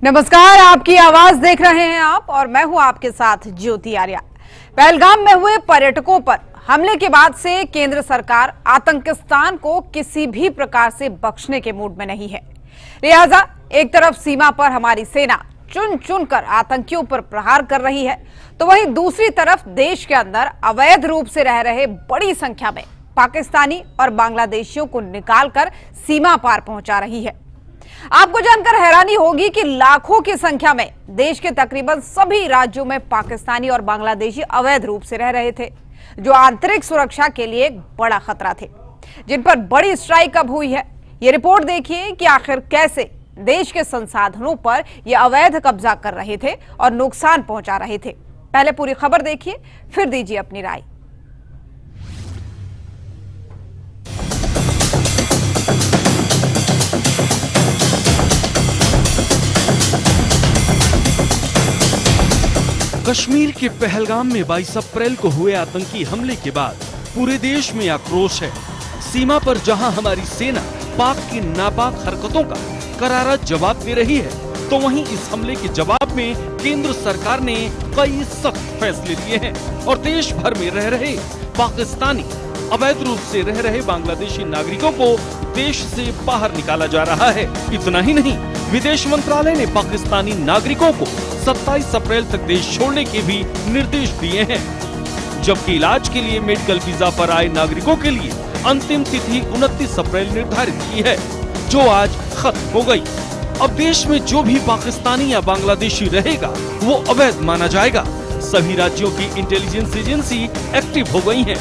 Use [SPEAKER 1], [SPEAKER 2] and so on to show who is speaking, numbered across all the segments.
[SPEAKER 1] नमस्कार, आपकी आवाज देख रहे हैं आप और मैं हूं आपके साथ ज्योति आर्या। पहलगाम में हुए पर्यटकों पर हमले के बाद से केंद्र सरकार आतंकिस्तान को किसी भी प्रकार से बख्शने के मूड में नहीं है। लिहाजा एक तरफ सीमा पर हमारी सेना चुन चुन कर आतंकियों पर प्रहार कर रही है, तो वहीं दूसरी तरफ देश के अंदर अवैध रूप से रह रहे बड़ी संख्या में पाकिस्तानी और बांग्लादेशियों को निकालकर सीमा पार पहुंचा रही है। आपको जानकर हैरानी होगी कि लाखों की संख्या में देश के तकरीबन सभी राज्यों में पाकिस्तानी और बांग्लादेशी अवैध रूप से रह रहे थे, जो आंतरिक सुरक्षा के लिए एक बड़ा खतरा थे, जिन पर बड़ी स्ट्राइक अब हुई है। ये रिपोर्ट देखिए कि आखिर कैसे देश के संसाधनों पर ये अवैध कब्जा कर रहे थे और नुकसान पहुंचा रहे थे। पहले पूरी खबर देखिए, फिर दीजिए अपनी राय।
[SPEAKER 2] कश्मीर के पहलगाम में 22 अप्रैल को हुए आतंकी हमले के बाद पूरे देश में आक्रोश है। सीमा पर जहां हमारी सेना पाक की नापाक हरकतों का करारा जवाब दे रही है, तो वहीं इस हमले के जवाब में केंद्र सरकार ने कई सख्त फैसले लिए हैं और देश भर में रह रहे पाकिस्तानी अवैध रूप से रह रहे बांग्लादेशी नागरिकों को देश से बाहर निकाला जा रहा है। इतना ही नहीं, विदेश मंत्रालय ने पाकिस्तानी नागरिकों को 27 अप्रैल तक देश छोड़ने के भी निर्देश दिए हैं, जबकि इलाज के लिए मेडिकल वीजा पर आए नागरिकों के लिए अंतिम तिथि 29 अप्रैल निर्धारित की है, जो आज खत्म हो गई। अब देश में जो भी पाकिस्तानी या बांग्लादेशी रहेगा वो अवैध माना जाएगा। सभी राज्यों की इंटेलिजेंस एजेंसी एक्टिव हो गई है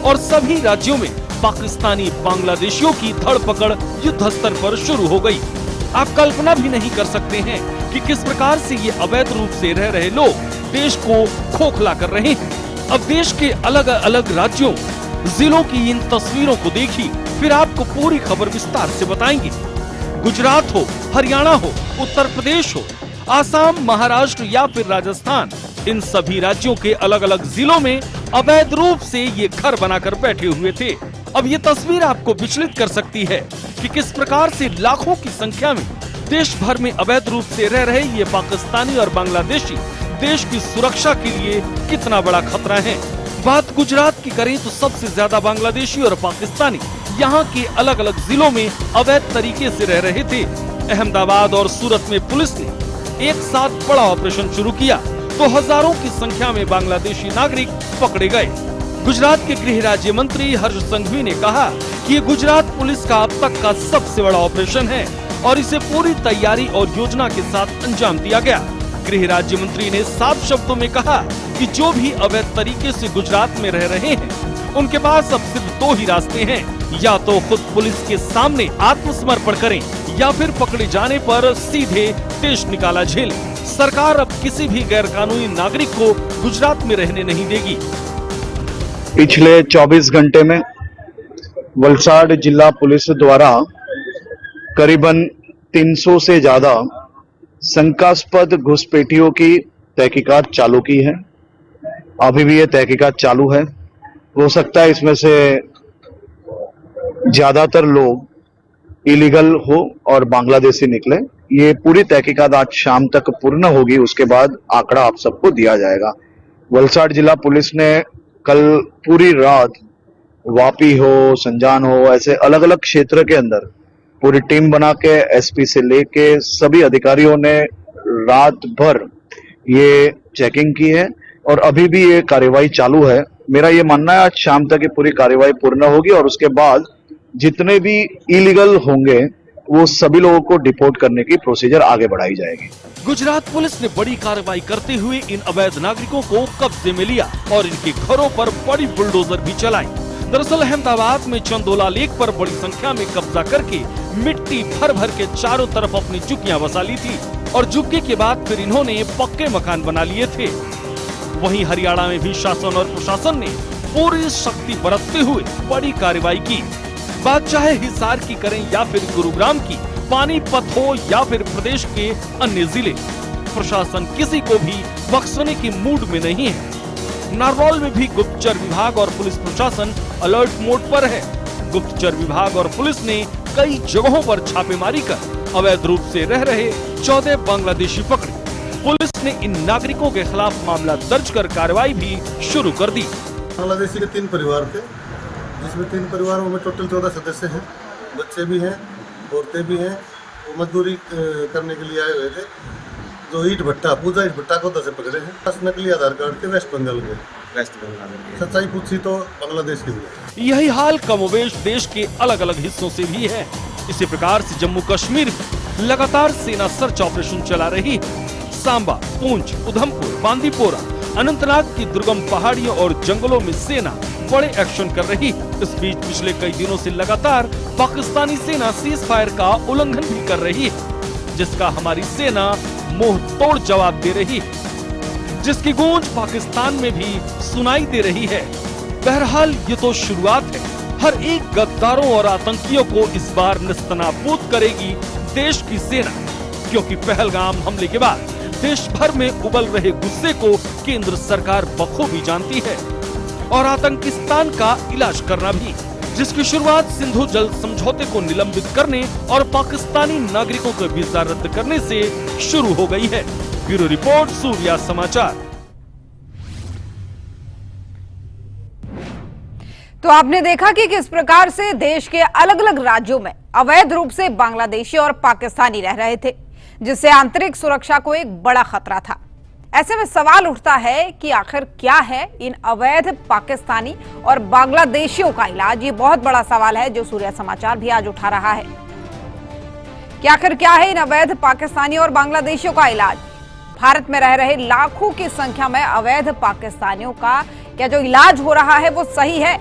[SPEAKER 2] और सभी राज्यों में पाकिस्तानी बांग्लादेशियों की धरपकड़ युद्ध स्तर पर शुरू हो गई। आप कल्पना भी नहीं कर सकते हैं कि किस प्रकार से ये अवैध रूप से रह रहे लोग देश को खोखला कर रहे हैं। अब देश के अलग अलग राज्यों, जिलों की इन तस्वीरों को देखिए, फिर आपको पूरी खबर विस्तार से बताएंगे। गुजरात हो, हरियाणा हो, उत्तर प्रदेश हो, आसाम, महाराष्ट्र या फिर राजस्थान, इन सभी राज्यों के अलग अलग जिलों में अवैध रूप से ये घर बनाकर बैठे हुए थे। अब ये तस्वीर आपको विचलित कर सकती है कि किस प्रकार से लाखों की संख्या में देश भर में अवैध रूप से रह रहे ये पाकिस्तानी और बांग्लादेशी देश की सुरक्षा के लिए कितना बड़ा खतरा है। बात गुजरात की करें तो सबसे ज्यादा बांग्लादेशी और पाकिस्तानी यहाँ के अलग अलग जिलों में अवैध तरीके से रह रहे थे। अहमदाबाद और सूरत में पुलिस ने एक साथ बड़ा ऑपरेशन शुरू किया तो हजारों की संख्या में बांग्लादेशी नागरिक पकड़े गए। गुजरात के गृह राज्य मंत्री हर्ष संघवी ने कहा कि ये गुजरात पुलिस का अब तक का सबसे बड़ा ऑपरेशन है और इसे पूरी तैयारी और योजना के साथ अंजाम दिया गया। गृह राज्य मंत्री ने साफ शब्दों में कहा कि जो भी अवैध तरीके से गुजरात में रह रहे हैं, उनके पास अब सिर्फ दो ही रास्ते हैं, या तो खुद पुलिस के सामने आत्मसमर्पण करें या फिर पकड़े जाने पर सीधे देश निकाला झेलें। सरकार अब किसी भी गैर कानूनी नागरिक को गुजरात में रहने नहीं देगी।
[SPEAKER 3] पिछले 24 घंटे में वलसाड़ जिला पुलिस द्वारा करीबन 300 से ज्यादा शंकास्पद घुसपैठियों की तहकीकात चालू की है। अभी भी ये तहकीकात चालू है। हो सकता है इसमें से ज्यादातर लोग इलीगल हो और बांग्लादेशी निकले। ये पूरी तहकीकात आज शाम तक पूर्ण होगी, उसके बाद आंकड़ा आप सबको दिया जाएगा। वलसाड़ जिला पुलिस ने कल पूरी रात वापी हो, संजान हो, ऐसे अलग अलग क्षेत्र के अंदर पूरी टीम बना के एसपी से लेके सभी अधिकारियों ने रात भर ये चेकिंग की है और अभी भी ये कार्यवाही चालू है। मेरा ये मानना है आज शाम तक ये पूरी कार्यवाही पूर्ण होगी और उसके बाद जितने भी इलीगल होंगे वो सभी लोगों को डिपोर्ट करने की प्रोसीजर आगे बढ़ाई जाएगी।
[SPEAKER 2] गुजरात पुलिस ने बड़ी कार्रवाई करते हुए इन अवैध नागरिकों को कब्जे में लिया और इनके घरों पर बड़ी बुलडोजर भी चलाई। दरअसल अहमदाबाद में चंदोला लेक पर बड़ी संख्या में कब्जा करके मिट्टी भर भर के चारों तरफ अपनी झुग्गियां बसा ली थी और झुग्गी के बाद फिर इन्होंने पक्के मकान बना लिए थे। वहीं हरियाणा में भी शासन और प्रशासन ने पूरी शक्ति बरतते हुए बड़ी कार्रवाई की। बात चाहे हिसार की करें या फिर गुरुग्राम की, पानीपत हो या फिर प्रदेश के अन्य जिले, प्रशासन किसी को भी बख्शने की मूड में नहीं है। नारनौल में भी गुप्तचर विभाग और पुलिस प्रशासन अलर्ट मोड पर है। गुप्तचर विभाग और पुलिस ने कई जगहों पर छापेमारी कर अवैध रूप से रह रहे 14 बांग्लादेशी पकड़े। पुलिस ने इन नागरिकों के खिलाफ मामला दर्ज कर कार्रवाई भी शुरू कर दी।
[SPEAKER 4] बांग्लादेशी के 3 परिवार थे, जिसमें 3 परिवारों में टोटल 14 सदस्य हैं, बच्चे भी हैं, औरतें भी हैं। वो मजदूरी करने के लिए आए हुए थे। जो ईट भट्टा पूजा ईट भट्टा को से पकड़े हैं। 10 नकली आधार कार्ड थे वेस्ट बंगाल के। सच्चाई पूछी तो बांग्लादेश की भी।
[SPEAKER 2] यही हाल कमोबेश देश के अलग अलग हिस्सों से भी है। इसी प्रकार से जम्मू कश्मीर में लगातार सेना सर्च ऑपरेशन चला रही है। सांबा, पूंछ, उधमपुर, बांदीपोरा, अनंतनाग की दुर्गम पहाड़ियों और जंगलों में सेना बड़े एक्शन कर रही है। इस बीच पिछले कई दिनों से लगातार पाकिस्तानी सेना सीज फायर का उल्लंघन भी कर रही है, जिसका हमारी सेना मुंह तोड़ जवाब दे रही है, जिसकी गूंज पाकिस्तान में भी सुनाई दे रही है। बहरहाल ये तो शुरुआत है। हर एक गद्दारों और आतंकियों को इस बार निस्तनाबूद करेगी देश की सेना, क्योंकि पहलगाम हमले के बाद देश भर में उबल रहे गुस्से को केंद्र सरकार बखूबी जानती है और आतंकिस्तान का इलाज करना भी, जिसकी शुरुआत सिंधु जल समझौते को निलंबित करने और पाकिस्तानी नागरिकों के वीजा रद्द करने से शुरू हो गई है। ब्यूरो रिपोर्ट, सूर्या समाचार।
[SPEAKER 1] तो आपने देखा कि किस प्रकार से देश के अलग अलग राज्यों में अवैध रूप से बांग्लादेशी और पाकिस्तानी रह रहे थे, जिससे आंतरिक सुरक्षा को एक बड़ा खतरा था। ऐसे में सवाल उठता है कि आखिर क्या है इन अवैध पाकिस्तानी और बांग्लादेशियों का इलाज। ये बहुत बड़ा सवाल है जो सूर्या समाचार भी आज उठा रहा है कि आखिर क्या है इन अवैध पाकिस्तानी और बांग्लादेशियों का इलाज। भारत में रह रहे लाखों की संख्या में अवैध पाकिस्तानियों का क्या जो इलाज हो रहा है वो सही है?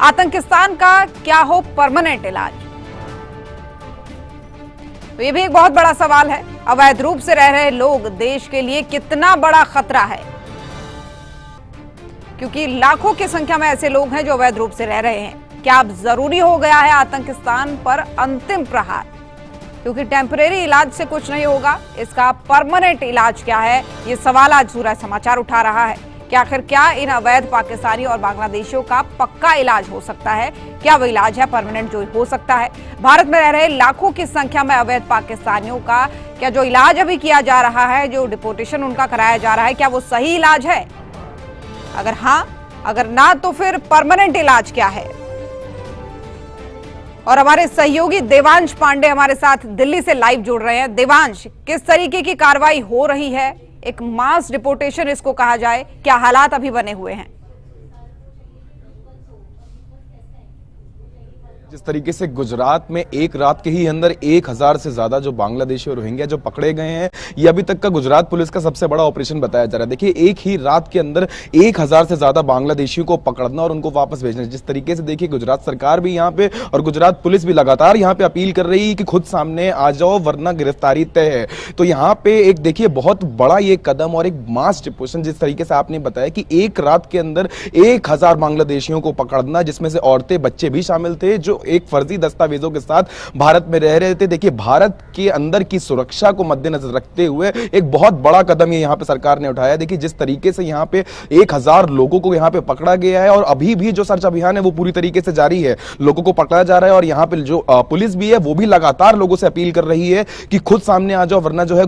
[SPEAKER 1] आतंकिस्तान का क्या हो परमानेंट इलाज? तो ये भी एक बहुत बड़ा सवाल है। अवैध रूप से रह रहे लोग देश के लिए कितना बड़ा खतरा है, क्योंकि लाखों की संख्या में ऐसे लोग हैं जो अवैध रूप से रह रहे हैं। क्या अब जरूरी हो गया है आतंकिस्तान पर अंतिम प्रहार? क्योंकि टेम्परेरी इलाज से कुछ नहीं होगा, इसका परमानेंट इलाज क्या है? ये सवाल आज सूर्य समाचार उठा रहा है कि आखिर क्या इन अवैध पाकिस्तानी और बांग्लादेशियों का पक्का इलाज हो सकता है? क्या वो इलाज है परमानेंट जो हो सकता है? भारत में रह रहे लाखों की संख्या में अवैध पाकिस्तानियों का क्या जो इलाज अभी किया जा रहा है, जो डिपोर्टेशन उनका कराया जा रहा है, क्या वो सही इलाज है? अगर हाँ, अगर ना, तो फिर परमानेंट इलाज क्या है? और हमारे सहयोगी देवांश पांडे हमारे साथ दिल्ली से लाइव जुड़ रहे हैं। देवांश, किस तरीके की कार्रवाई हो रही है? एक मास डिपोर्टेशन इसको कहा जाए, क्या हालात अभी बने हुए हैं?
[SPEAKER 5] जिस तरीके से गुजरात में एक रात के ही अंदर 1000 से ज्यादा जो बांग्लादेशी और रोहिंग्या जो पकड़े गए हैं, ये अभी तक का गुजरात पुलिस का सबसे बड़ा ऑपरेशन बताया जा रहा है। देखिए, एक ही रात के अंदर 1000 से ज्यादा बांग्लादेशियों को पकड़ना और उनको वापस भेजना। जिस तरीके से देखिए गुजरात सरकार भी यहाँ पे और गुजरात पुलिस भी लगातार यहाँ पे अपील कर रही है कि खुद सामने आ जाओ वरना गिरफ्तारी तय है। तो यहाँ पे एक देखिए बहुत बड़ा ये कदम और एक मास डिपोर्टेशन, जिस तरीके से आपने बताया कि एक रात के अंदर 1000 बांग्लादेशियों को पकड़ना, जिसमें से औरतें बच्चे भी शामिल थे जो एक फर्जी दस्तावेजों के साथ भारत में रह रहे थे। देखिए, भारत के अंदर की सुरक्षा को मद्देनजर रखते हुए एक बहुत बड़ा कदम ये यहाँ पे सरकार ने उठाया। देखिए, जिस तरीके से यहाँ पे 1000 लोगों को यहाँ पे पकड़ा गया है और अभी भी जो सर्च अभियान है वो पूरी तरीके से जारी है। लोगों को पकड़ा जा रहा है और यहाँ पे जो पुलिस भी है वो भी लगातार लोगों से अपील कर रही है कि खुद सामने आ जाओ वरना जो है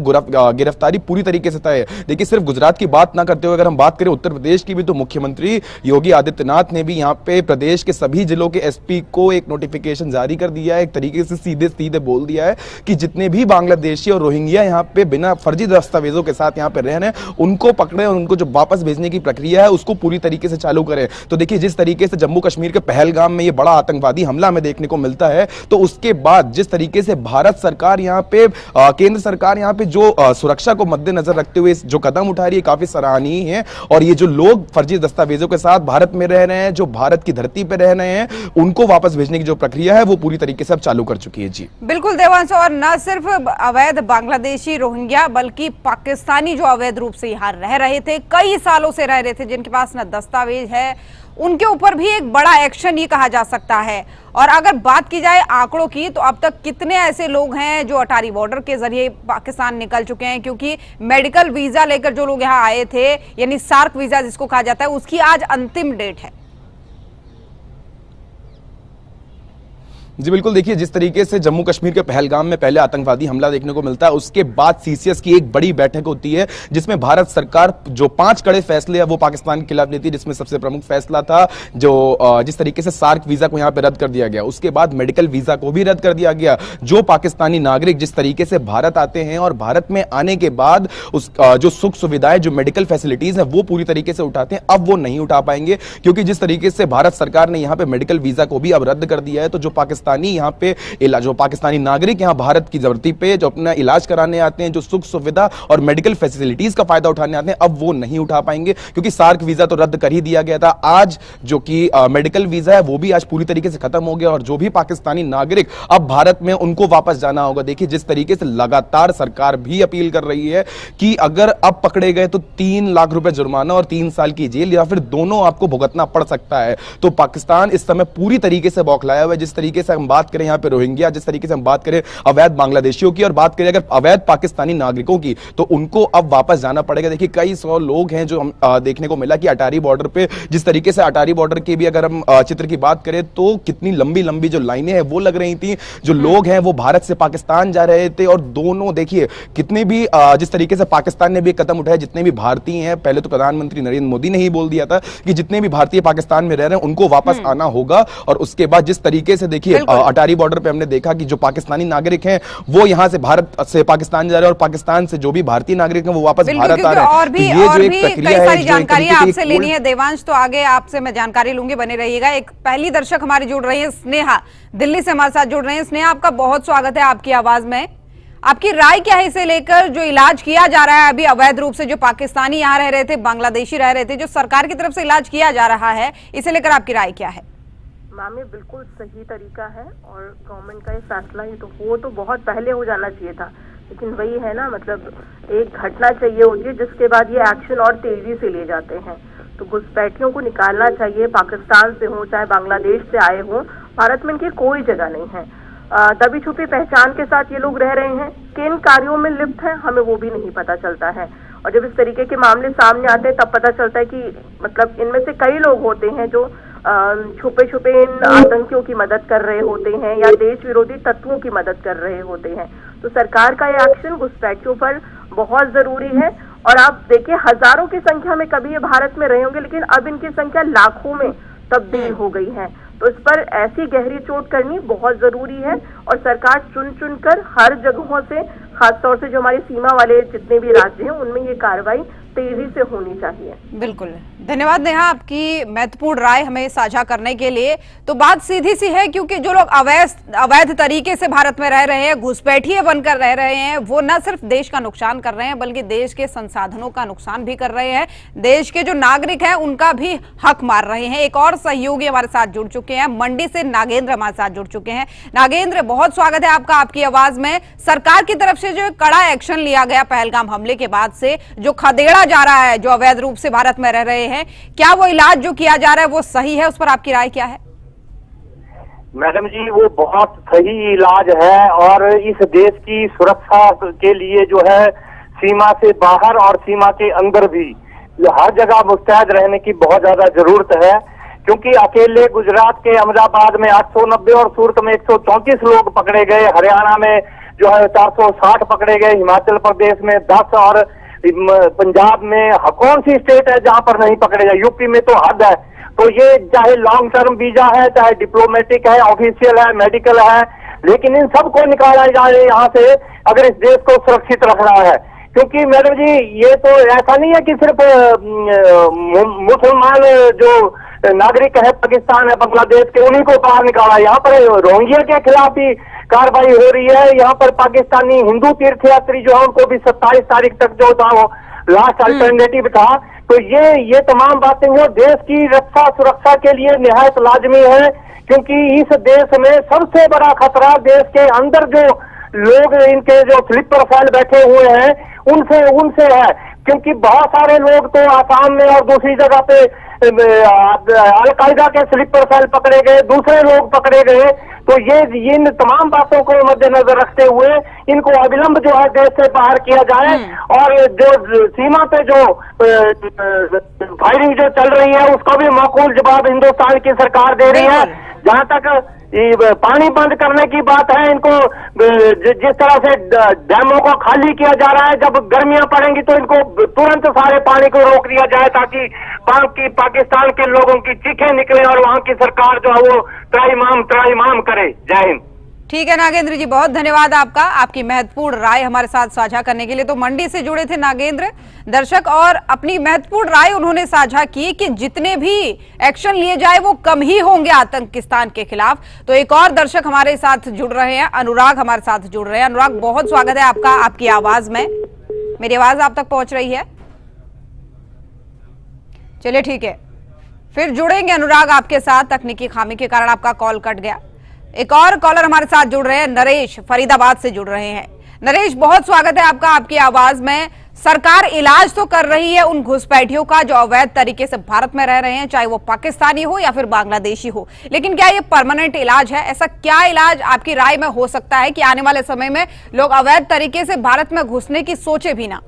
[SPEAKER 5] गिरफ्तारी पूरी तरीके से तय है। देखिए, सिर्फ गुजरात की बात ना करते हुए अगर हम बात करें उत्तर प्रदेश की भी, तो मुख्यमंत्री योगी आदित्यनाथ ने भी यहाँ पे प्रदेश के सभी जिलों के एसपी को एक नोटिफिकेशन जारी कर दिया है। एक तरीके से सीधे सीधे बोल दिया है कि जितने भी बांग्लादेशी और रोहिंग्या यहाँ पे बिना फर्जी दस्तावेजों के साथ यहाँ पे रह रहे हैं उनको पकड़े और उनको जो वापस भेजने की प्रक्रिया है उसको पूरी तरीके से चालू करें। तो देखिए, जिस तरीके से जम्मू कश्मीर के पहलगाम में ये बड़ा आतंकवादी हमला हमें देखने को मिलता है, तो उसके बाद जिस तरीके से भारत सरकार यहाँ पे केंद्र सरकार यहाँ पे जो सुरक्षा को मद्देनजर रखते हुए जो कदम उठा रही है काफी सराहनीय है। और ये जो लोग फर्जी दस्तावेजों के साथ भारत में रह रहे हैं, जो भारत की धरती पर रह रहे हैं, उनको वापस भेजने की जो प्रक्रिया है वो पूरी तरीके से अब चालू कर चुकी है। जी
[SPEAKER 1] बिल्कुल देवांश, और न सिर्फ अवैध बांग्लादेशी रोहिंग्या बल्कि पाकिस्तानी जो अवैध रूप से यहाँ रह रहे थे, कई सालों से रह रहे थे, जिनके पास न दस्तावेज है, उनके ऊपर भी एक बड़ा एक्शन ये कहा जा सकता है। और अगर बात की जाए आंकड़ों की, तो अब तक कितने ऐसे लोग हैं जो अटारी बॉर्डर के जरिए पाकिस्तान निकल चुके हैं? क्योंकि मेडिकल वीजा लेकर जो लोग यहाँ आए थे, यानी सार्क वीजा जिसको कहा जाता है, उसकी आज अंतिम डेट है।
[SPEAKER 5] जी बिल्कुल, देखिए जिस तरीके से जम्मू कश्मीर के पहलगाम में पहले आतंकवादी हमला देखने को मिलता है, उसके बाद सीसीएस की एक बड़ी बैठक होती है जिसमें भारत सरकार जो 5 कड़े फैसले है वो पाकिस्तान के खिलाफ लेती है, जिसमें सबसे प्रमुख फैसला था जो जिस तरीके से सार्क वीजा को यहां पे रद्द कर दिया गया, उसके बाद मेडिकल वीजा को भी रद्द कर दिया गया। जो पाकिस्तानी नागरिक जिस तरीके से भारत आते हैं और भारत में आने के बाद उस जो सुख सुविधाएं, जो मेडिकल फैसिलिटीज है वो पूरी तरीके से उठाते हैं, अब वो नहीं उठा पाएंगे, क्योंकि जिस तरीके से भारत सरकार ने यहां पे मेडिकल वीजा को भी अब रद्द कर दिया है। तो जो यहाँ पे जो पाकिस्तानी नागरिक यहाँ भारत की धरती पे जो अपना इलाज कराने आते हैं, जो सुख सुविधा और मेडिकल फैसिलिटीज का फायदा उठाने आते हैं, अब वो नहीं उठा पाएंगे, क्योंकि सार्क वीजा तो रद्द कर ही दिया गया था। आज जो कि मेडिकल वीजा है वो भी आज पूरी तरीके से खत्म हो गया, और जो भी पाकिस्तानी नागरिक अब भारत में उनको वापस जाना होगा। देखिए जिस तरीके से लगातार सरकार भी अपील कर रही है कि अगर अब पकड़े गए तो 3 लाख रुपए जुर्माना और 3 साल की जेल या फिर दोनों आपको भुगतना पड़ सकता है। तो पाकिस्तान इस समय पूरी तरीके से बौखलाया हुआ है। जिस तरीके से हम बात करें यहाँ पे रोहिंग्या, जिस तरीके से हम बात करें अवैध बांग्लादेशियों की, और बात करें अगर अवैध पाकिस्तानी नागरिकों की, तो उनको अब वापस जाना पड़ेगा। देखिए कई 100 लोग हैं जो हम देखने को मिला कि अटारी बॉर्डर पे, जिस तरीके से अटारी बॉर्डर की भी अगर हम चित्र की बात करें तो कितनी लंबी लंबी जो लाइनें हैं वो लग रही थी। जो लोग हैं वो भारत से पाकिस्तान जा रहे थे, और दोनों देखिए कितने भी जिस तरीके से पाकिस्तान ने भी कदम उठाया, जितने भी भारतीय हैं, पहले तो प्रधानमंत्री नरेंद्र मोदी ने ही बोल दिया था कि जितने भी भारतीय पाकिस्तान में रह रहे हैं उनको वापस आना होगा, और उसके बाद जिस तरीके से देखिए अटारी बॉर्डर पे हमने देखा कि जो पाकिस्तानी नागरिक हैं वो यहां से भारत से पाकिस्तान जा रहे हैं, और पाकिस्तान से जो भी भारतीय नागरिक हैं वो वापस भारत आ रहे हैं।
[SPEAKER 1] और भी कई सारी जानकारी आपसे लेनी है देवांश, तो आगे आपसे मैं जानकारी लूंगी, बने रहिएगा। एक पहली दर्शक हमारी जुड़ रही है, स्नेहा दिल्ली से हमारे साथ जुड़ रहे हैं। स्नेहा, आपका बहुत स्वागत है आपकी आवाज में। आपकी राय क्या है इसे लेकर, जो इलाज किया जा रहा है अभी अवैध रूप से, जो पाकिस्तानी यहाँ रह रहे थे, बांग्लादेशी रह रहे थे, जो सरकार की तरफ से इलाज किया जा रहा है, इसे लेकर आपकी राय क्या है?
[SPEAKER 6] मैम ये बिल्कुल सही तरीका है, और गवर्नमेंट का ये फैसला ही तो वो तो बहुत पहले हो जाना चाहिए था, लेकिन वही है ना, मतलब एक घटना चाहिए होती है जिसके बाद ये एक्शन और तेजी से ले जाते हैं। तो घुसपैठियों को निकालना चाहिए, पाकिस्तान से हो चाहे बांग्लादेश से आए हों, भारत में इनकी कोई जगह नहीं है। दबी छुपी पहचान के साथ ये लोग रह रहे हैं, किन कार्यों में लिप्त हैं हमें वो भी नहीं पता चलता है, और जब इस तरीके के मामले सामने आते हैं तब पता चलता है कि मतलब इनमें से कई लोग होते हैं जो छुपे छुपे इन आतंकियों की मदद कर रहे होते हैं या देश विरोधी तत्वों की मदद कर रहे होते हैं। तो सरकार का ये एक्शन घुसपैठियों पर बहुत जरूरी है, और आप देखिए हजारों की संख्या में कभी ये भारत में रहे होंगे, लेकिन अब इनकी संख्या लाखों में तब्दील हो गई है। तो इस पर ऐसी गहरी चोट करनी बहुत जरूरी है, और सरकार चुन चुन कर हर जगहों से, खासतौर से जो हमारी सीमा वाले जितने भी राज्य हैं उनमें ये कार्रवाई तेजी से होनी चाहिए।
[SPEAKER 1] बिल्कुल, धन्यवाद नेहा आपकी महत्वपूर्ण राय हमें साझा करने के लिए। तो बात सीधी सी है, क्योंकि जो लोग अवैध तरीके से भारत में रह रहे हैं, घुसपैठिए बनकर रह रहे हैं, वो न सिर्फ देश का नुकसान कर रहे हैं बल्कि देश के संसाधनों का नुकसान भी कर रहे हैं, देश के जो नागरिक हैं उनका भी हक मार रहे हैं। एक और सहयोगी हमारे साथ जुड़ चुके हैं, मंडी से नागेंद्र हमारे साथ जुड़ चुके हैं। नागेंद्र, बहुत स्वागत है आपका आपकी आवाज में। सरकार की तरफ से जो कड़ा एक्शन लिया गया पहलगाम हमले के बाद से, जो खदेड़ा जा रहा है जो अवैध रूप से भारत में रह रहे हैं, क्या वो इलाज जो किया जा रहा है वो सही है? उस पर आपकी राय क्या है?
[SPEAKER 7] मैडम जी, वो बहुत सही इलाज है, और इस देश की सुरक्षा के लिए जो है सीमा से बाहर और सीमा के अंदर भी हर जगह मुस्तैद रहने की बहुत ज्यादा जरूरत है, क्योंकि अकेले गुजरात के अहमदाबाद में 890 और सूरत में 134 लोग पकड़े गए, हरियाणा में जो है 460 पकड़े गए, हिमाचल प्रदेश में 10, और पंजाब में कौन सी स्टेट है जहां पर नहीं पकड़े गए? यूपी में तो हद है। तो ये चाहे लॉन्ग टर्म वीजा है, चाहे डिप्लोमेटिक है, ऑफिशियल है, मेडिकल है, लेकिन इन सबको निकाला जाए यहाँ से अगर इस देश को सुरक्षित रखना है। क्योंकि मैडम जी ये तो ऐसा नहीं है कि सिर्फ मुसलमान जो नागरिक है पाकिस्तान है बांग्लादेश के उन्हीं को बाहर निकाला, यहाँ पर रोहिंग्या के खिलाफ ही कार्रवाई हो रही है। यहाँ पर पाकिस्तानी हिंदू तीर्थयात्री जो है उनको भी 27 तारीख तक जो था वो लास्ट अल्टरनेटिव था। तो ये तमाम बातें जो देश की रक्षा सुरक्षा के लिए निहायत लाजमी है, क्योंकि इस देश में सबसे बड़ा खतरा देश के अंदर जो लोग इनके जो स्लीपर सेल बैठे हुए हैं उनसे है, क्योंकि बहुत सारे लोग तो आसाम में और दूसरी जगह पे अलकायदा के स्लीपर सेल पकड़े गए, दूसरे लोग पकड़े गए। तो ये इन तमाम बातों को मद्देनजर रखते हुए इनको अविलंब जो है देश से बाहर किया जाए, और जो सीमा पे जो फायरिंग जो चल रही है उसका भी माकूल जवाब हिंदुस्तान की सरकार दे रही है। जहां तक ये पानी बंद करने की बात है, इनको जिस तरह से डैमों को खाली किया जा रहा है, जब गर्मियां पड़ेंगी तो इनको तुरंत सारे पानी को रोक दिया जाए ताकि पाकिस्तान के लोगों की चीखें निकले और वहां की सरकार जो है वो त्राहिमाम करे। जय हिंद।
[SPEAKER 1] ठीक है नागेंद्र जी, बहुत धन्यवाद आपका, आपकी महत्वपूर्ण राय हमारे साथ साझा करने के लिए। तो मंडी से जुड़े थे नागेंद्र दर्शक और अपनी महत्वपूर्ण राय उन्होंने साझा की कि जितने भी एक्शन लिए जाए वो कम ही होंगे आतंकिस्तान के खिलाफ। तो एक और दर्शक हमारे साथ जुड़ रहे हैं, अनुराग हमारे साथ जुड़ रहे हैं। अनुराग, बहुत स्वागत है आपका, आपकी आवाज में। मेरी आवाज आप तक पहुंच रही है? चलिए ठीक है, फिर जुड़ेंगे अनुराग आपके साथ। तकनीकी खामी के कारण आपका कॉल कट गया। एक और कॉलर हमारे साथ जुड़ रहे हैं, नरेश फरीदाबाद से जुड़ रहे हैं। नरेश, बहुत स्वागत है आपका, आपकी आवाज में। सरकार इलाज तो कर रही है उन घुसपैठियों का जो अवैध तरीके से भारत में रह रहे हैं, चाहे वो पाकिस्तानी हो या फिर बांग्लादेशी हो, लेकिन क्या ये परमानेंट इलाज है? ऐसा क्या इलाज आपकी राय में हो सकता है कि आने वाले समय में लोग अवैध तरीके से भारत में घुसने की सोचे भी ना?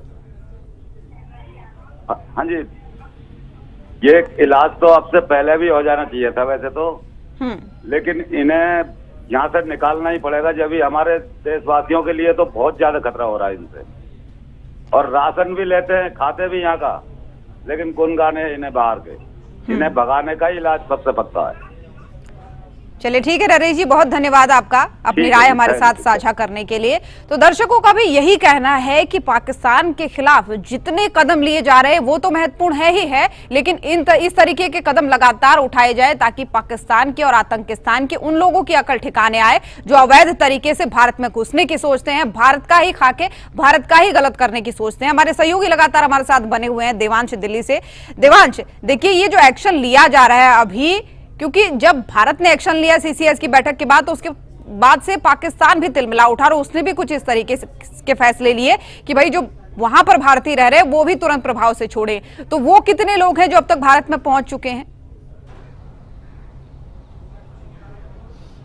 [SPEAKER 8] हाँ जी, ये इलाज तो अब से पहले भी हो जाना चाहिए था वैसे तो, लेकिन इन्हें यहाँ से निकालना ही पड़ेगा। जब भी हमारे देशवासियों के लिए तो बहुत ज्यादा खतरा हो रहा है इनसे, और राशन भी लेते हैं, खाते भी यहाँ का, लेकिन गुण गाने इन्हें बाहर के, इन्हें भगाने का इलाज सबसे पक्का है।
[SPEAKER 1] चलिए ठीक है नरेश जी, बहुत धन्यवाद आपका अपनी राय हमारे साथ साझा करने के लिए। तो दर्शकों का भी यही कहना है कि पाकिस्तान के खिलाफ जितने कदम लिए जा रहे हैं वो तो महत्वपूर्ण है ही है, लेकिन इस तरीके के कदम लगातार उठाए जाए ताकि पाकिस्तान के और आतंकिस्तान के उन लोगों की अकल ठिकाने आए जो अवैध तरीके से भारत में घुसने की सोचते हैं, भारत का ही खाके भारत का ही गलत करने की सोचते हैं। हमारे सहयोगी लगातार हमारे साथ बने हुए हैं, देवांश दिल्ली से। देवांश, देखिए ये जो एक्शन लिया जा रहा है अभी, क्योंकि जब भारत ने एक्शन लिया सीसीएस की बैठक के बाद तो उसके बाद से पाकिस्तान भी तिलमिला उठा और उसने भी कुछ इस तरीके के फैसले लिए कि भाई जो वहां पर भारतीय रह रहे हैं वो भी तुरंत प्रभाव से छोड़े। तो वो कितने लोग हैं जो अब तक भारत में पहुंच चुके हैं?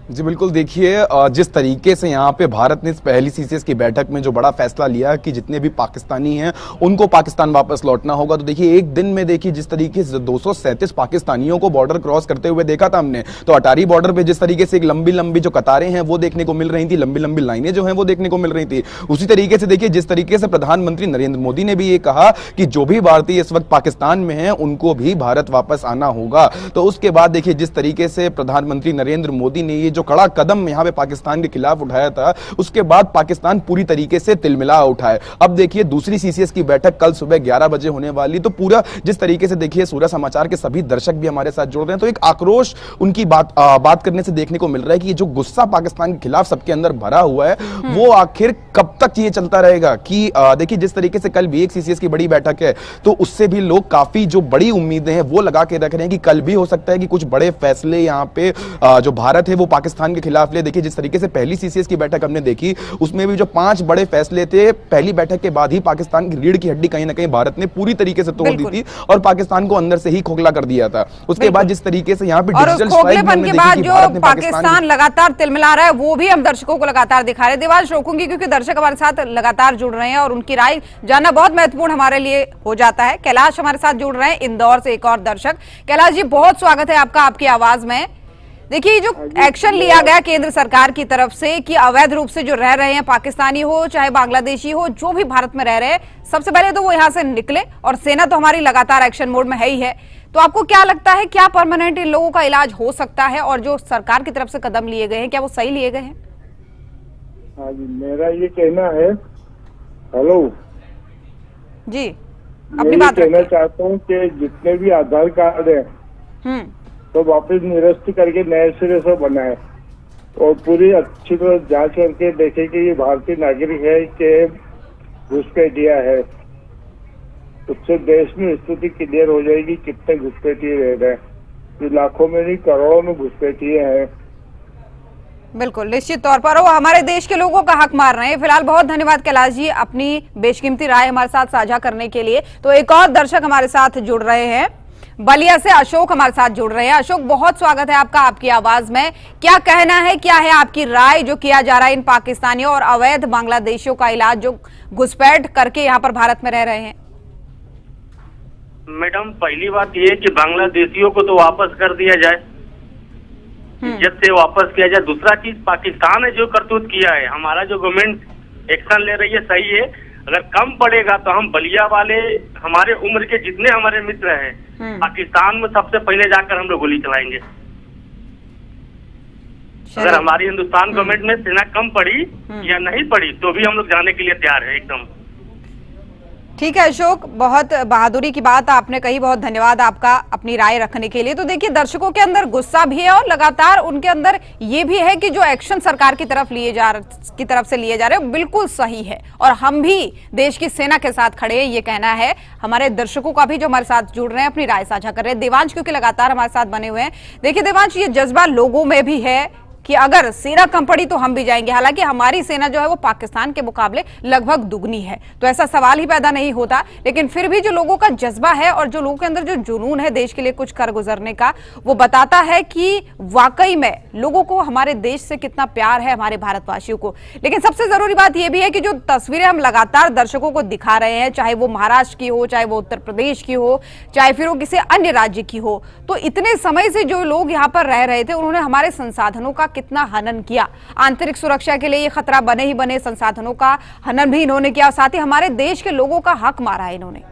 [SPEAKER 5] जी बिल्कुल, देखिए जिस तरीके से यहाँ पे भारत ने इस पहली सीसीएस की बैठक में जो बड़ा फैसला लिया कि जितने भी पाकिस्तानी हैं उनको पाकिस्तान वापस लौटना होगा, तो देखिए एक दिन में देखिए जिस तरीके से 237 पाकिस्तानियों को बॉर्डर क्रॉस करते हुए देखा था हमने, तो अटारी बॉर्डर पे जिस तरीके से एक लंबी लंबी जो कतारें हैं वो देखने को मिल रही थी, लंबी लंबी लाइनें जो हैं वो देखने को मिल रही थी। उसी तरीके से देखिए जिस तरीके से प्रधानमंत्री नरेंद्र मोदी ने भी ये कहा कि जो भी भारतीय इस वक्त पाकिस्तान में है उनको भी भारत वापस आना होगा। तो उसके बाद देखिए जिस तरीके से प्रधानमंत्री नरेंद्र मोदी ने ये जो कड़ा कदम यहाँ पे पाकिस्तान के खिलाफ उठाया था, उसके बाद पाकिस्तान पूरी तरीके से तिलमिला उठा है। अब देखिए दूसरी सीसीएस की बैठक कल सुबह 11 बजे होने वाली, तो पूरा जिस तरीके से देखिए सूर्य समाचार के सभी दर्शक भी हमारे साथ जुड़ रहे हैं, तो एक आक्रोश उनकी बात करने से देखने को मिल रहा है कि ये जो गुस्सा पाकिस्तान के खिलाफ सबके अंदर भरा हुआ है वो आखिर कब तक ये चलता रहेगा। कि देखिए जिस तरीके से कल भी एक सीसीएस की बड़ी बैठक है, तो उससे भी लोग काफी जो बड़ी उम्मीदें हैं वो लगा के रख रहे हैं कि कल भी हो सकता है कि कुछ बड़े फैसले यहाँ पे जो भारत है वो पाकिस्तान के खिलाफ ले। देखिए जिस तरीके से पहली सीसीएस की बैठक हमने देखी उसमें भी जो 5 बड़े फैसले थे, पहली बैठक के बाद ही पाकिस्तान की रीढ़ की हड्डी कहीं ना कहीं भारत ने पूरी तरीके से तोड़ दी थी और पाकिस्तान को अंदर से ही खोखला कर दिया था। उसके बाद जिस तरीके से यहाँ पे डिजिटल
[SPEAKER 1] खोखलेपन के बाद जो पाकिस्तान लगातार तिलमिला रहा है वो भी हम दर्शकों को लगातार दिखा रहे हैं। देवांश, रोकूंगी क्योंकि दर्शक हमारे साथ लगातार जुड़ रहे हैं और उनकी राय जानना बहुत महत्वपूर्ण हमारे लिए हो जाता है। कैलाश हमारे साथ जुड़ रहे हैं इंदौर से, एक और दर्शक। कैलाश जी, बहुत स्वागत है आपका, आपकी आवाज में। देखिए जो एक्शन लिया गया केंद्र सरकार की तरफ से कि अवैध रूप से जो रह रहे हैं, पाकिस्तानी हो चाहे बांग्लादेशी हो, जो भी भारत में रह रहे हैं, सबसे पहले तो वो यहाँ से निकले, और सेना तो हमारी लगातार एक्शन मोड में है ही है। तो आपको क्या लगता है, क्या परमानेंट इन लोगों का इलाज हो सकता है, और जो सरकार की तरफ से कदम लिए गए हैं क्या वो सही लिए गए हैं?
[SPEAKER 9] हाँ जी, मेरा ये कहना है, हेलो
[SPEAKER 1] जी अपनी बात
[SPEAKER 9] कहना चाहता हूँ कि जितने भी आधार कार्ड है तो वापस निरस्त करके नए सिरे से बनाए और पूरी अच्छी तरह जांच करके देखे कि ये भारतीय नागरिक है कि घुसपैठिया है। उससे देश में स्थिति क्लियर हो जाएगी कितने घुसपैठिए रह रहे हैं। ये लाखों में नहीं करोड़ों में घुसपैठिए हैं।
[SPEAKER 1] बिल्कुल, निश्चित तौर पर वो हमारे देश के लोगों का हक मार रहे हैं। फिलहाल बहुत धन्यवाद कैलाश जी अपनी बेशकीमती राय हमारे साथ साझा करने के लिए। तो एक और दर्शक हमारे साथ जुड़ रहे हैं, बलिया से अशोक हमारे साथ जुड़ रहे हैं। अशोक, बहुत स्वागत है आपका, आपकी आवाज में। क्या कहना है, क्या है आपकी राय जो किया जा रहा है इन पाकिस्तानियों और अवैध बांग्लादेशियों का इलाज जो घुसपैठ करके यहाँ पर भारत में रह रहे हैं?
[SPEAKER 10] मैडम, पहली बात ये कि बांग्लादेशियों को तो वापस कर दिया जाए, इज्जत से वापस किया जाए। दूसरा चीज, पाकिस्तान ने जो करतूत किया है, हमारा जो गवर्नमेंट एक्शन ले रही है सही है। अगर कम पड़ेगा तो हम बलिया वाले, हमारे उम्र के जितने हमारे मित्र हैं, पाकिस्तान में सबसे पहले जाकर हम लोग गोली चलाएंगे। अगर हमारी हिंदुस्तान गवर्नमेंट में सेना कम पड़ी या नहीं पड़ी तो भी हम लोग जाने के लिए तैयार है एकदम।
[SPEAKER 1] ठीक है अशोक, बहुत बहादुरी की बात आपने कही, बहुत धन्यवाद आपका अपनी राय रखने के लिए। तो देखिए, दर्शकों के अंदर गुस्सा भी है और लगातार उनके अंदर ये भी है कि जो एक्शन सरकार की तरफ से लिए जा रहे हैं बिल्कुल सही है और हम भी देश की सेना के साथ खड़े हैं, ये कहना है हमारे दर्शकों का भी जो हमारे साथ जुड़ रहे हैं, अपनी राय साझा कर रहे हैं। देवांश क्योंकि लगातार हमारे साथ बने हुए हैं। देखिए देवांश, ये जज्बा लोगों में भी है कि अगर सेना कम पड़ी तो हम भी जाएंगे। हालांकि हमारी सेना जो है वो पाकिस्तान के मुकाबले लगभग दुगनी है, तो ऐसा सवाल ही पैदा नहीं होता, लेकिन फिर भी जो लोगों का जज्बा है और जो लोगों के अंदर जो जुनून है देश के लिए कुछ कर गुजरने का, वो बताता है कि वाकई में लोगों को हमारे देश से कितना प्यार है, हमारे भारतवासियों को। लेकिन सबसे जरूरी बात यह भी है कि जो तस्वीरें हम लगातार दर्शकों को दिखा रहे हैं, चाहे वो महाराष्ट्र की हो, चाहे वो उत्तर प्रदेश की हो, चाहे फिर वो किसी अन्य राज्य की हो, तो इतने समय से जो लोग यहाँ पर रह रहे थे उन्होंने हमारे संसाधनों का कितना हनन किया। आंतरिक सुरक्षा के लिए ये खतरा बने ही बने, संसाधनों का हनन भी इन्होंने किया, साथ ही हमारे देश के लोगों का हक मारा है इन्होंने।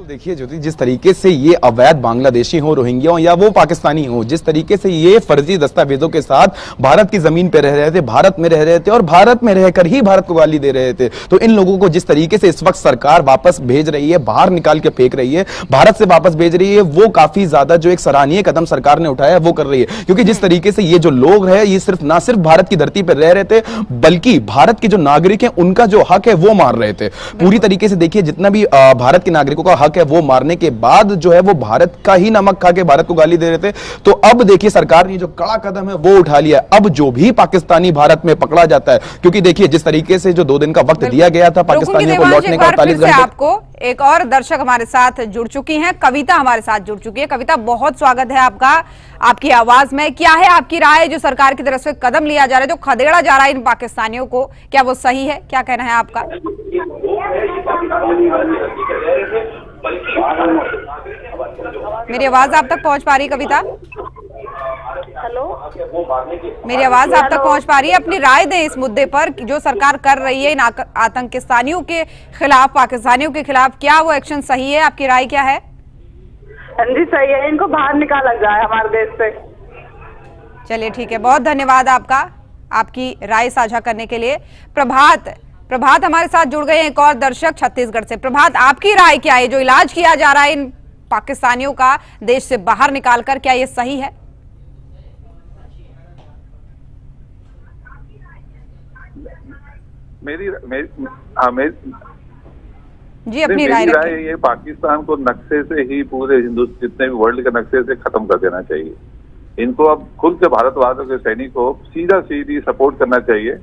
[SPEAKER 5] देखिए ज्योति, जिस तरीके से ये अवैध बांग्लादेशी हो, रोहिंग्या हो या वो पाकिस्तानी हो, जिस तरीके से ये फर्जी दस्तावेजों के साथ भारत की जमीन पे रह रहे थे, भारत में रह रहे थे और भारत में रहकर ही भारत को गाली दे रहे थे, तो इन लोगों को जिस तरीके से इस वक्त सरकार वापस भेज रही है, बाहर निकाल के फेंक रही है, भारत से वापस भेज रही है, वो काफी ज्यादा जो एक सराहनीय कदम सरकार ने उठाया है वो कर रही है। क्योंकि जिस तरीके से ये जो लोग हैं, ये ना सिर्फ भारत की धरती पर रह रहे थे, बल्कि भारत के जो नागरिक हैं उनका जो हक है वो मार रहे थे। पूरी तरीके से देखिए, जितना भी भारत के नागरिकों का हक है वो मारने के बाद जो है वो भारत का ही नमक खा के भारत को गाली दे रहे थे। तो अब देखिए सरकार ने जो कड़ा कदम है वो उठा लिया। अब जो भी पाकिस्तानी भारत में पकड़ा जाता है, क्योंकि देखिए जिस तरीके से जो 2 दिन का वक्त दिया गया था पाकिस्तानियों को लौटने का 48 घंटे।
[SPEAKER 1] आपको एक और दर्शक हमारे साथ जुड़ चुकी हैं, कविता हमारे साथ जुड़ चुकी है। कविता, बहुत स्वागत है आपका। आपकी आवाज में क्या है आपकी राय? जो सरकार की तरफ से कदम लिया जा रहा है, जो खदेड़ा जा रहा है इन पाकिस्तानियों को, क्या वो सही है? क्या कहना है आपका? मेरी आवाज आप तक पहुंच पा रही कविता?
[SPEAKER 6] हेलो,
[SPEAKER 1] मेरी आवाज आप तक पहुंच पा रही है? अपनी राय दें इस मुद्दे पर, जो सरकार कर रही है इन आतंकिस्तानियों के खिलाफ, पाकिस्तानियों के खिलाफ, क्या वो एक्शन सही है? आपकी राय क्या है?
[SPEAKER 6] जी सही है, इनको बाहर निकाला जाए हमारे देश से।
[SPEAKER 1] चलिए ठीक है, बहुत धन्यवाद आपका, आपकी राय साझा करने के लिए। प्रभात हमारे साथ जुड़ गए हैं, एक और दर्शक छत्तीसगढ़ से। प्रभात, आपकी राय क्या है? जो इलाज किया जा रहा है इन पाकिस्तानियों का देश से बाहर निकालकर, क्या ये सही है? जी अपनी राय
[SPEAKER 11] ये पाकिस्तान को नक्शे से ही, पूरे हिंदुस्तान जितने भी वर्ल्ड के नक्शे से खत्म कर देना चाहिए। इनको अब खुद के भारतवासियों के सैनिकों को सीधी सपोर्ट करना चाहिए।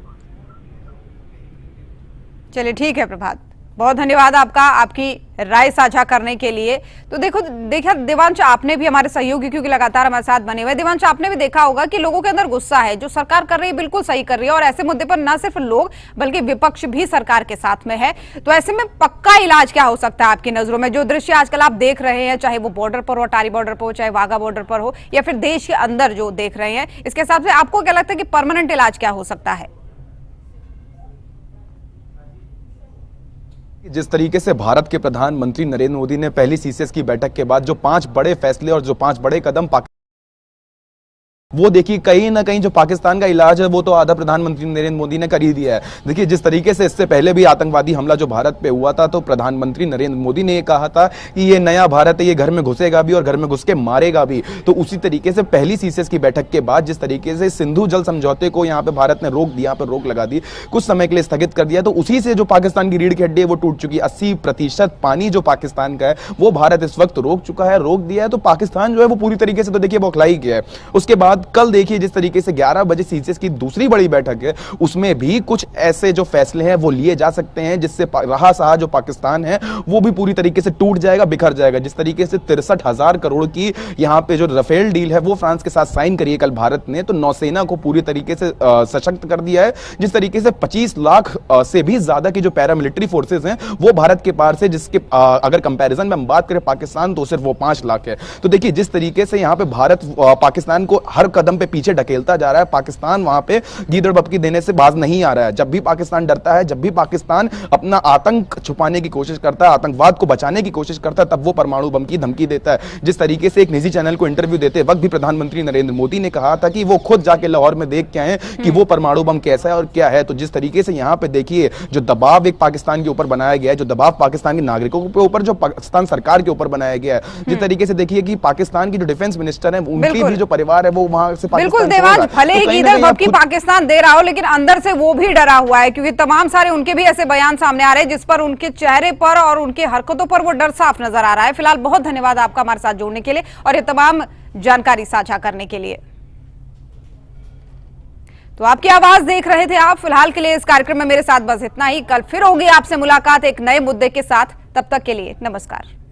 [SPEAKER 1] चलिए ठीक है प्रभात, बहुत धन्यवाद आपका, आपकी राय साझा करने के लिए। तो देखा देवांश, आपने भी हमारे सहयोगी क्योंकि लगातार हमारे साथ बने हुए, देवांश आपने भी देखा होगा कि लोगों के अंदर गुस्सा है। जो सरकार कर रही है बिल्कुल सही कर रही है और ऐसे मुद्दे पर न सिर्फ लोग बल्कि विपक्ष भी सरकार के साथ में है। तो ऐसे में पक्का इलाज क्या हो सकता है आपकी नजरों में? जो दृश्य आजकल आप देख रहे हैं, चाहे वो बॉर्डर पर हो, अटारी बॉर्डर पर हो, चाहे वाघा बॉर्डर पर हो, या फिर देश के अंदर जो देख रहे हैं, इसके हिसाब से आपको क्या लगता है कि परमानेंट इलाज क्या हो सकता है?
[SPEAKER 5] जिस तरीके से भारत के प्रधानमंत्री नरेंद्र मोदी ने पहली सीसीएस की बैठक के बाद जो 5 बड़े फैसले और जो 5 बड़े कदम वो देखिए, कहीं ना कहीं जो पाकिस्तान का इलाज है वो तो आधा प्रधानमंत्री नरेंद्र मोदी ने कर ही दिया है। देखिए जिस तरीके से इससे पहले भी आतंकवादी हमला जो भारत पे हुआ था, तो प्रधानमंत्री नरेंद्र मोदी ने ये कहा था कि ये नया भारत है, ये घर में घुसेगा भी और घर में घुस के मारेगा भी। तो उसी तरीके से पहली सीसीएस की बैठक के बाद जिस तरीके से सिंधु जल समझौते को यहाँ पे भारत ने रोक दिया, रोक लगा दी, कुछ समय के लिए स्थगित कर दिया, तो उसी से जो पाकिस्तान की रीढ़ की हड्डी है वो टूट चुकी। 80% पानी जो पाकिस्तान का है वो भारत इस वक्त रोक चुका है, रोक दिया है। तो पाकिस्तान जो है वो पूरी तरीके से तो देखिए बौखला ही गया है। उसके बाद बाद कल देखिए जिस तरीके से 11 बजे सीसीएस की दूसरी बड़ी बैठक है, उसमें भी कुछ ऐसे जो फैसले हैं वो लिए जा सकते हैं जिससे रहा सहा जो पाकिस्तान है वो भी पूरी तरीके से टूट जाएगा, बिखर जाएगा। जिस तरीके से 63,000 करोड़ की यहां पे जो राफेल डील है वो फ्रांस के साथ साइन करी है कल भारत ने, तो नौसेना को पूरी तरीके से सशक्त कर दिया है। जिस तरीके से 25 लाख से भी ज्यादा की जो पैरामिलिट्री फोर्सेस हैं वो भारत के पार से, जिसके अगर कंपैरिजन में हम बात करें पाकिस्तान तो सिर्फ वो 5 लाख है। तो देखिए जिस तरीके से यहां पे भारत पाकिस्तान को हर कदम पे पीछे ढकेलता जा रहा है, पाकिस्तान वहां पे गीदड़ बपकी देने से बाज नहीं आ रहा है। जब भी पाकिस्तान डरता है, जब भी पाकिस्तान अपना आतंक छुपाने की कोशिश करता है, आतंकवाद को बचाने की कोशिश करता है, तब वो परमाणु बम की धमकी देता है। जिस तरीके से एक निजी चैनल को इंटरव्यू देते वक्त भी प्रधानमंत्री नरेंद्र मोदी ने कहा था कि वो खुद जाके लाहौर में देख के आए कि वो परमाणु बम कैसा है और क्या है। तो जिस तरीके से यहां पे देखिए जो दबाव एक पाकिस्तान के ऊपर बनाया गया है, जो दबाव पाकिस्तान के नागरिकों के ऊपर, जो पाकिस्तान सरकार के ऊपर बनाया गया है, जिस तरीके से देखिए कि पाकिस्तान की जो डिफेंस मिनिस्टर है उनकी भी जो परिवार है वो वहां से
[SPEAKER 1] बिल्कुल देवांश, भले ही गीदड़ बपकी पाकिस्तान दे रहा हो लेकिन अंदर से वो भी डरा हुआ है, क्योंकि तमाम सारे उनके भी ऐसे बयान सामने आ रहे हैं जिस पर उनके चेहरे पर और उनकी हरकतों पर वो डर साफ नजर आ रहा है। फिलहाल बहुत धन्यवाद आपका हमारे साथ जुड़ने के लिए और ये तमाम जानकारी साझा करने के लिए। तो आपकी आवाज देख रहे थे आप। फिलहाल के लिए इस कार्यक्रम में मेरे साथ बस इतना ही। कल फिर होगी आपसे मुलाकात एक नए मुद्दे के साथ। तब तक के लिए नमस्कार।